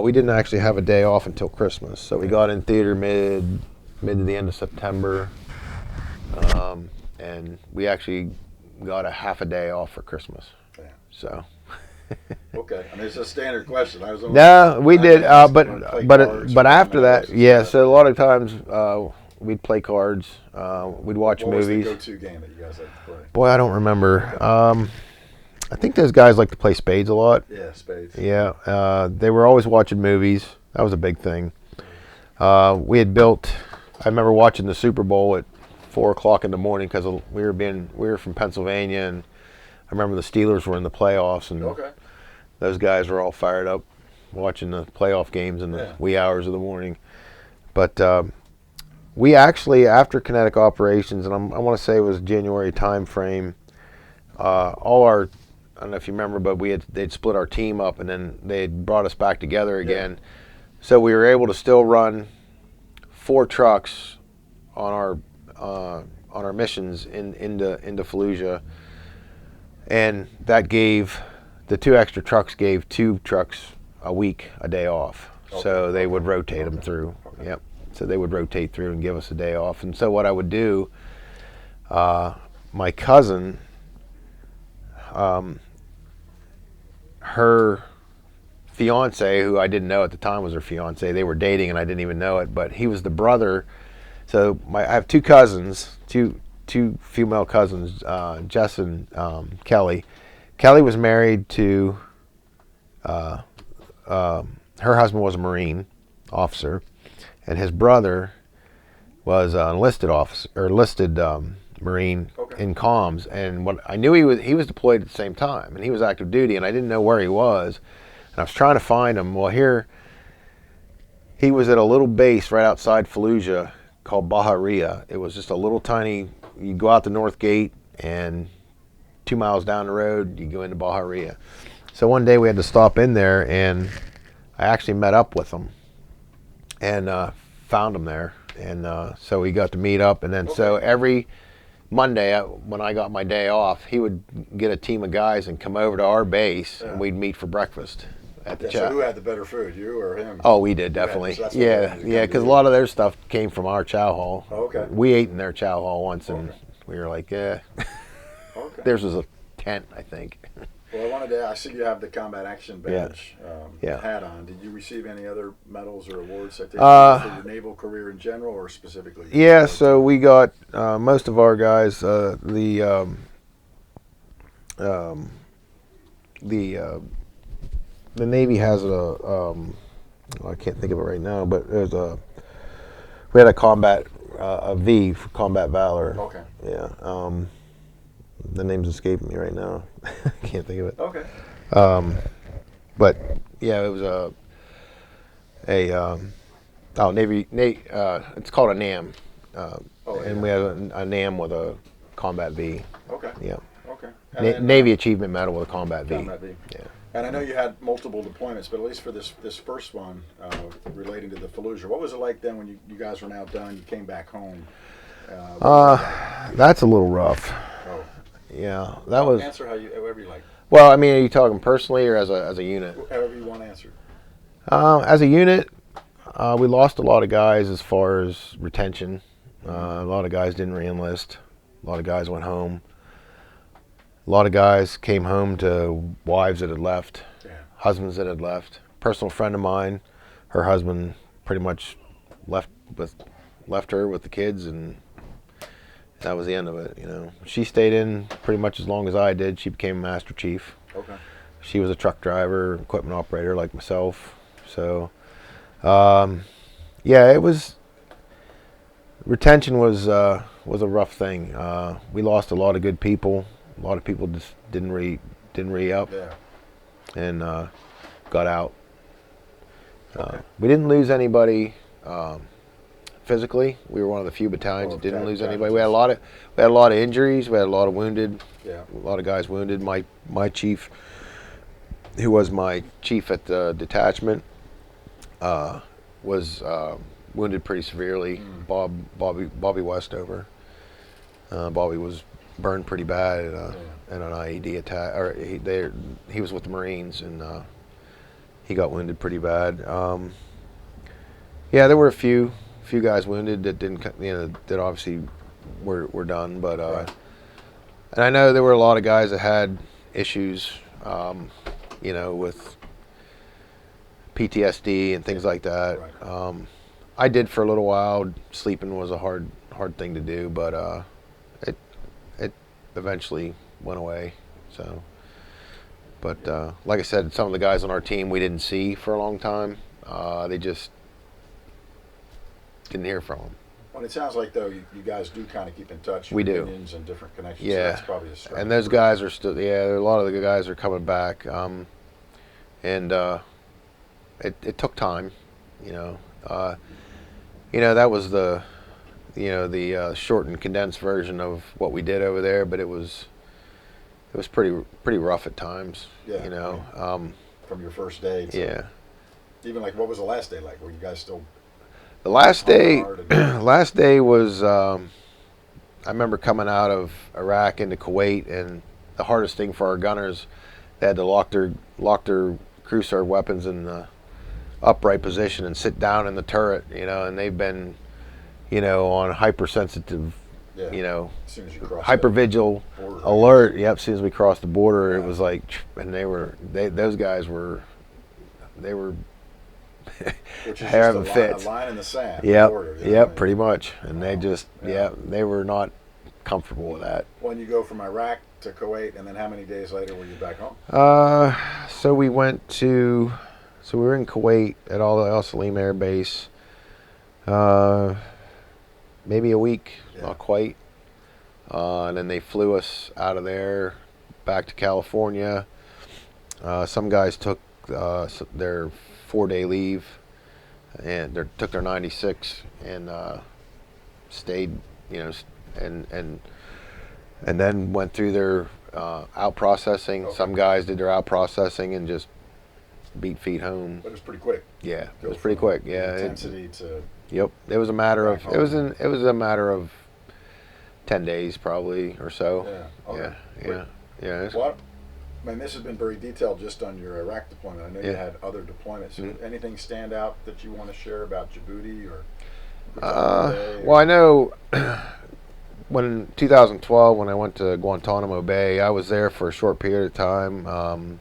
We didn't actually have a day off until Christmas. So we got in theater mid to the end of September, and we actually got a half a day off for Christmas. Yeah. So. Okay, I mean, it's a standard question. No, we did, but after that, so a lot of times we'd play cards, we'd watch movies. What was the go-to game that you guys like to play? Boy, I don't remember. I think those guys like to play spades a lot. Yeah, spades. Yeah, they were always watching movies. That was a big thing. We had built. I remember watching the Super Bowl at 4:00 in the morning because we were from Pennsylvania, and I remember the Steelers were in the playoffs, and those guys were all fired up watching the playoff games in the wee hours of the morning. But we actually, after kinetic operations, and I want to say it was January time frame, I don't know if you remember, but they'd split our team up, and then they'd brought us back together again. So we were able to still run 4 trucks on our missions into Fallujah, and that gave the 2 extra trucks gave 2 trucks a week a day off. So they would rotate them through. Yep. So they would rotate through and give us a day off. And so what I would do, my cousin, her fiance, who I didn't know at the time was her fiance, they were dating and I didn't even know it, but he was the brother. So I have 2 cousins, two female cousins, Jess and Kelly. Kelly was married to, her husband was a Marine officer, and his brother was an enlisted Marine in comms. And what I knew he was deployed at the same time, and he was active duty, and I didn't know where he was, and I was trying to find him. Well, here he was at a little base right outside Fallujah called Bahariya. It was just a little tiny. You go out the north gate, and 2 miles down the road, you go into Bahariya. So one day we had to stop in there, and I actually met up with him and found him there. And so we got to meet up, and then so every Monday when I got my day off, he would get a team of guys and come over to our base, and we'd meet for breakfast at the Chet. So who had the better food, you or him? Oh, we did, definitely. Yeah, because a lot of their stuff came from our chow hall. Okay. We ate in their chow hall once, and we were like, theirs was tent, I think. Well, I wanted to. I see you have the combat action badge Yeah. hat on. Did you receive any other medals or awards that they for your naval career in general, or specifically? Yeah, so we got most of our guys. The Navy has I can't think of it right now, but we had a combat a V for combat valor. Okay. Yeah. The name's escaping me right now. I can't think of it. Okay. But yeah, it was Navy. It's called a NAM, and we had a NAM with a combat V. Okay. Yeah. Okay. Navy Achievement Medal with a combat V. Combat V. Yeah. And I know you had multiple deployments, but at least for this first one, relating to the Fallujah, what was it like then when you guys were now done? You came back home. That's a little rough. Oh. Yeah, that was. Answer however you like. Well, I mean, are you talking personally or as a unit? However you want to answer. As a unit, we lost a lot of guys as far as retention. A lot of guys didn't re-enlist. A lot of guys went home. A lot of guys came home to wives that had left, husbands that had left. Personal friend of mine, her husband pretty much left her with the kids, and that was the end of it. You know, she stayed in pretty much as long as I did. She became Master Chief. Okay. She was a truck driver, equipment operator like myself. So, yeah, it was. Retention was a rough thing. We lost a lot of good people. A lot of people just didn't re-up, and got out. Okay. We didn't lose anybody physically. We were one of the few battalions that didn't lose anybody. We had a lot of injuries. We had a lot of wounded. Yeah. A lot of guys wounded. My chief, who was my chief at the detachment, was wounded pretty severely. Bobby Westover. Bobby was burned pretty bad at an IED attack. Or he was with the Marines, and he got wounded pretty bad. Yeah, there were a few guys wounded that didn't, that obviously were done. But and I know there were a lot of guys that had issues, with PTSD and things like that. Right. I did for a little while. Sleeping was a hard thing to do, but it eventually went away. So, but like I said, some of the guys on our team we didn't see for a long time. They just didn't hear from them. Well, it sounds like though you guys do kind of keep in touch. We do. Unions and different connections. Yeah, So that's probably a strength. and those guys are still. Yeah, a lot of the guys are coming back. And it took time. That was the short and condensed version of what we did over there, but it was pretty rough at times. Yeah. From your first day. To even like, what was the last day like? Were you guys still? The last day was. I remember coming out of Iraq into Kuwait, and the hardest thing for our gunners, they had to lock their crew serve weapons in the upright position and sit down in the turret. And they've been, on hypersensitive, as soon as you cross hypervigil alert. Yep, as soon as we crossed the border, it was like, and those guys were Which is having just fits. A line in the sand. Yep, pretty much. And they just, they were not comfortable with that. When you go from Iraq to Kuwait, and then how many days later were you back home? So we were in Kuwait at Al Salim Air Base. Maybe a week, not quite. And then they flew us out of there back to California. Some guys took their 4-day leave, and took their 96 and stayed, and then went through their out processing. Okay. Some guys did their out processing and just beat feet home. But it was pretty quick. Yeah, it was pretty quick. Yeah, Intensity to. Yep, it was a matter of it was a matter of 10 days probably or so. Yeah. Okay. Yeah. Well, this has been very detailed just on your Iraq deployment. I know you had other deployments. Mm-hmm. Anything stand out that you want to share about Djibouti or? Well, I know when 2012, when I went to Guantanamo Bay, I was there for a short period of time.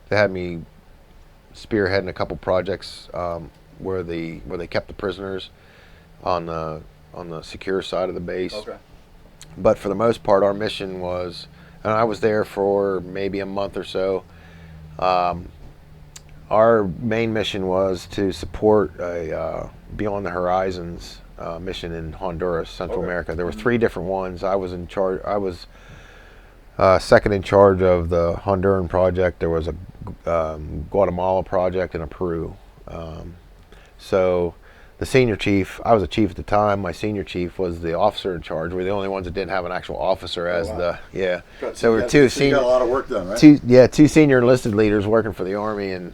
They had me spearheading a couple projects where they kept the prisoners on the secure side of the base. Okay. But for the most part, our mission was, and I was there for maybe a month or so. Our main mission was to support a Beyond the Horizons mission in Honduras, Central America. There were 3 different ones. I was in charge. I was second in charge of the Honduran project. There was a Guatemala project and a Peru. So the senior chief, I was a chief at the time. My senior chief was the officer in charge. We're the only ones that didn't have an actual officer as So we're two senior. You got a lot of work done, right? Two senior enlisted leaders working for the Army, and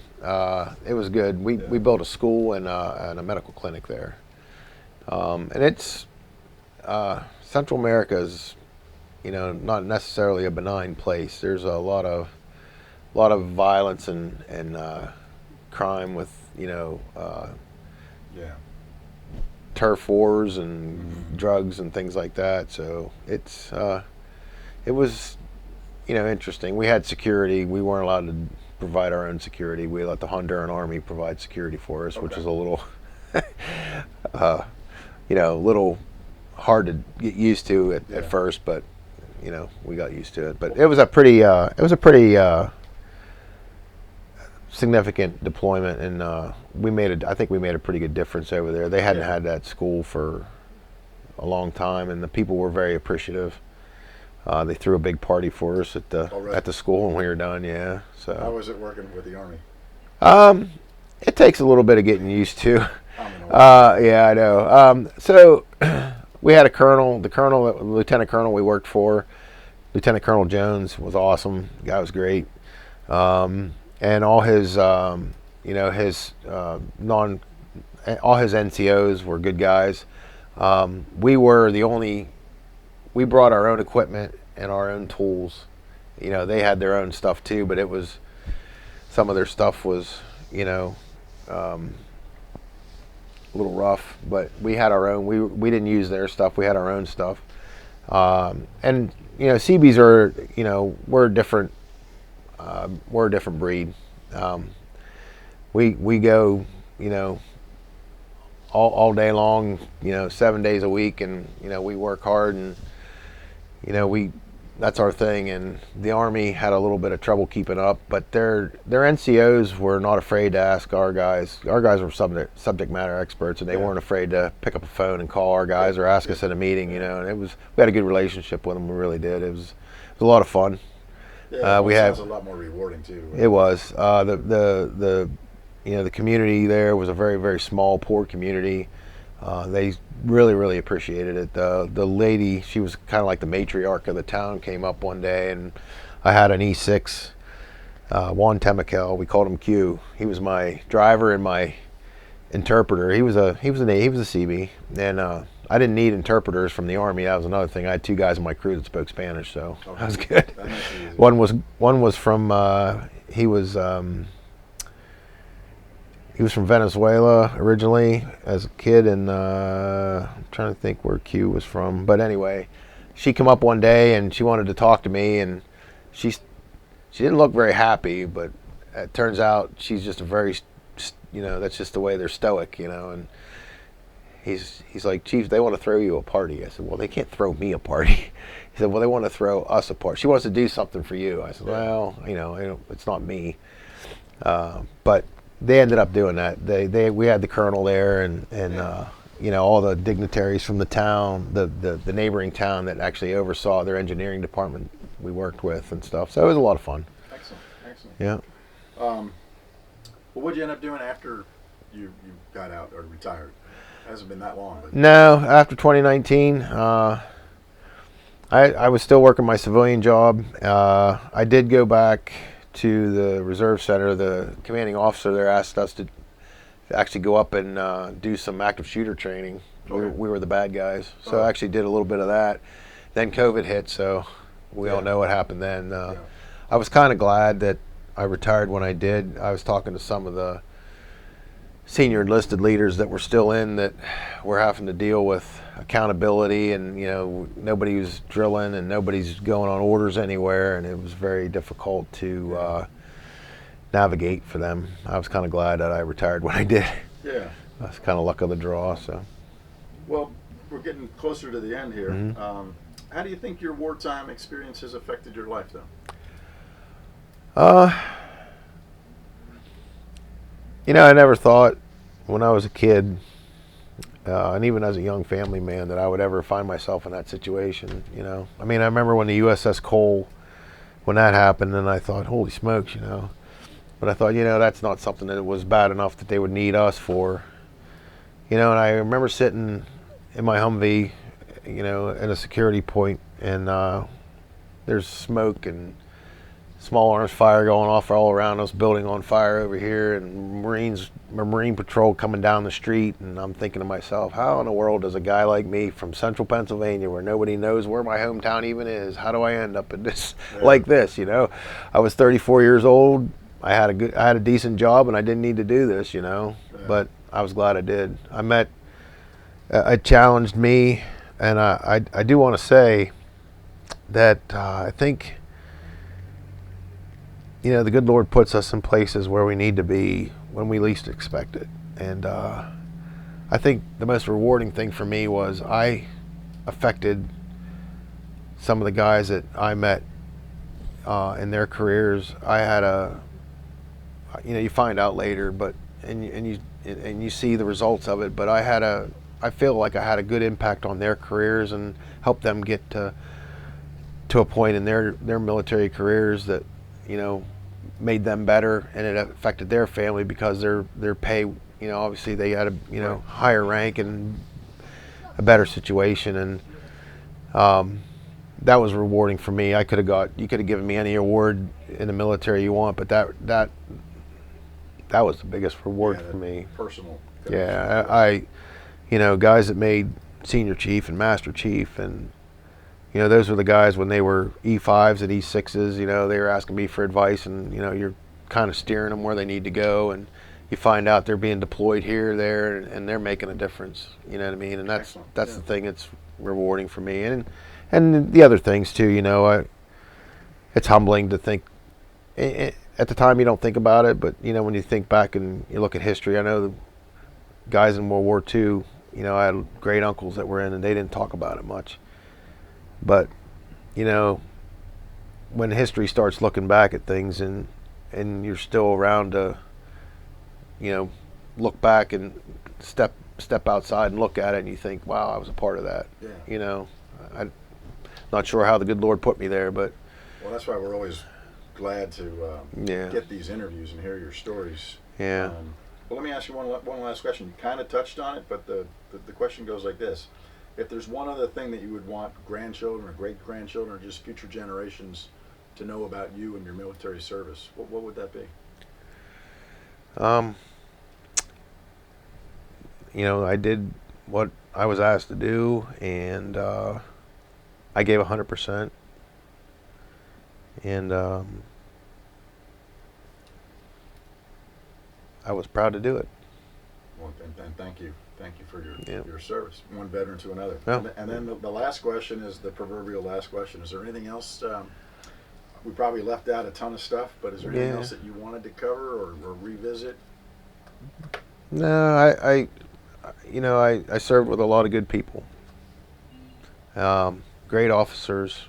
it was good. We built a school and a medical clinic there. And it's Central America is, not necessarily a benign place. There's a lot of violence and crime with turf wars and drugs and things like that. So it was interesting. We had security. We weren't allowed to provide our own security. We let the Honduran Army provide security for us, which is a little little hard to get used to at first, but we got used to it. But it was a pretty significant deployment, and I think we made a pretty good difference over there. They hadn't had that school for a long time, and the people were very appreciative. They threw a big party for us at the school when we were done. Yeah. So how was it working with the Army? It takes a little bit of getting used to. Yeah, I know. So we had a colonel, lieutenant colonel we worked for. Lieutenant Colonel Jones was awesome. The guy was great. And all his, all his NCOs were good guys. We brought our own equipment and our own tools. They had their own stuff too, but some of their stuff was, a little rough, but we had our own. We didn't use their stuff. We had our own stuff. And Seabees are, we're a different breed. We go, all day long, 7 days a week, and we work hard, and that's our thing. And the Army had a little bit of trouble keeping up, but their NCOs were not afraid to ask our guys. Our guys were subject matter experts, and they weren't afraid to pick up a phone and call our guys or ask us at a meeting. And we had a good relationship with them. We really did. It was a lot of fun. Yeah, it sounds a lot more rewarding too. It was. The community there was a very, very small, poor community. They really appreciated it. The lady, she was kind of like the matriarch of the town, came up one day, and I had an E6, Juan Temakel. We called him Q. He was my driver and my interpreter. He was a Seabee, and I didn't need interpreters from the Army. That was another thing. I had 2 guys in my crew that spoke Spanish, so that was good. One was from he was from Venezuela originally as a kid, and I'm trying to think where Q was from. But anyway, she came up one day and she wanted to talk to me, and she didn't look very happy, but it turns out she's just a very, that's just the way they're stoic, and he's like, Chief, they want to throw you a party. I said, well, they can't throw me a party. He said, well, they want to throw us a party. She wants to do something for you. I said, well, it's not me. But they ended up doing that. We had the colonel there, and all the dignitaries from the town, the neighboring town that actually oversaw their engineering department we worked with and stuff. So it was a lot of fun. Excellent. Yeah. Well, what'd you end up doing after you got out or retired? It hasn't been that long. But. No, after 2019, I was still working my civilian job. I did go back to the reserve center. The commanding officer there asked us to actually go up and do some active shooter training. We were the bad guys, so I actually did a little bit of that. Then COVID hit, so we all know what happened then. I was kind of glad that I retired when I did. I was talking to some of the senior enlisted leaders that were still in that were having to deal with accountability, and nobody was drilling and nobody's going on orders anywhere, and it was very difficult to navigate for them. I was kind of glad that I retired when I did. Yeah. That's kind of luck of the draw. So. Well, we're getting closer to the end here. Mm-hmm. How do you think your wartime experience has affected your life, though? I never thought when I was a kid, and even as a young family man, that I would ever find myself in that situation. I mean, I remember when the USS Cole, when that happened, and I thought, holy smokes, But I thought, that's not something that was bad enough that they would need us for. And I remember sitting in my Humvee, in a security point, and there's smoke and small arms fire going off all around us, building on fire over here, and Marine Patrol coming down the street, and I'm thinking to myself, how in the world does a guy like me from central Pennsylvania, where nobody knows where my hometown even is, how do I end up in this like this? I was 34 years old. I had a decent job, and I didn't need to do this, but I was glad I did. It challenged me, and I do want to say that I think, the good Lord puts us in places where we need to be when we least expect it. And I think the most rewarding thing for me was I affected some of the guys that I met in their careers. I had you find out later, but and you see the results of it. But I feel like I had a good impact on their careers and helped them get to a point in their military careers that made them better, and it affected their family because their pay, obviously they had a higher rank and a better situation, and that was rewarding for me. You could have given me any award in the military you want, but that was the biggest reward for me. Personal. Yeah, guys that made senior chief and master chief, and those were the guys when they were E5s and E6s, they were asking me for advice, and you're kind of steering them where they need to go, and you find out they're being deployed here, there, and they're making a difference. You know what I mean? And that's the thing that's rewarding for me, and the other things too. It's humbling to think. At the time, you don't think about it, but when you think back and you look at history, I know the guys in World War II. I had great uncles that were in, and they didn't talk about it much. But when history starts looking back at things, and you're still around to look back and step outside and look at it, and you think, wow, I was a part of that. Yeah. I'm not sure how the good Lord put me there, but well, that's why we're always glad to get these interviews and hear your stories. Yeah. Well, let me ask you one last question. You kind of touched on it, but the question goes like this. If there's one other thing that you would want grandchildren or great-grandchildren or just future generations to know about you and your military service, what would that be? I did what I was asked to do, and I gave 100%. And I was proud to do it. Well, and thank you. Thank you for your service, one veteran to another. Yeah. And then the last question is the proverbial last question. Is there anything else? We probably left out a ton of stuff, but is there anything else that you wanted to cover or revisit? No, I served with a lot of good people. Great officers.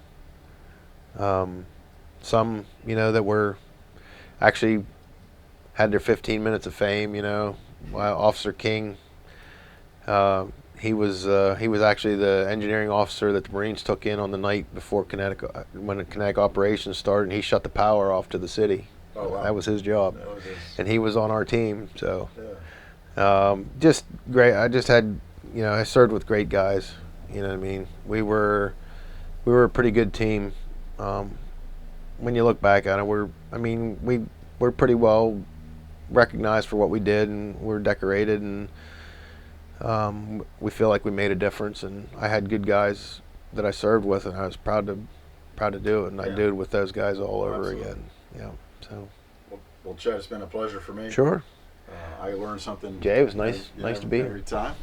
Some, that were actually had their 15 minutes of fame. Officer King. He was actually the engineering officer that the Marines took in on the night before when the Kinetic operations started, and he shut the power off to the city. Oh, wow. That was his job, and he was on our team. So, yeah. Just great. I just had, I served with great guys. You know what I mean? We were a pretty good team. When you look back at it, we're pretty well recognized for what we did, and we're decorated, and we feel like we made a difference. And I had good guys that I served with, and I was proud to do it, and I do it with those guys all over again. Yeah. So. Well, Chet, it's been a pleasure for me. Sure. I learn something. Jay, it was nice you nice know, to be here. every time.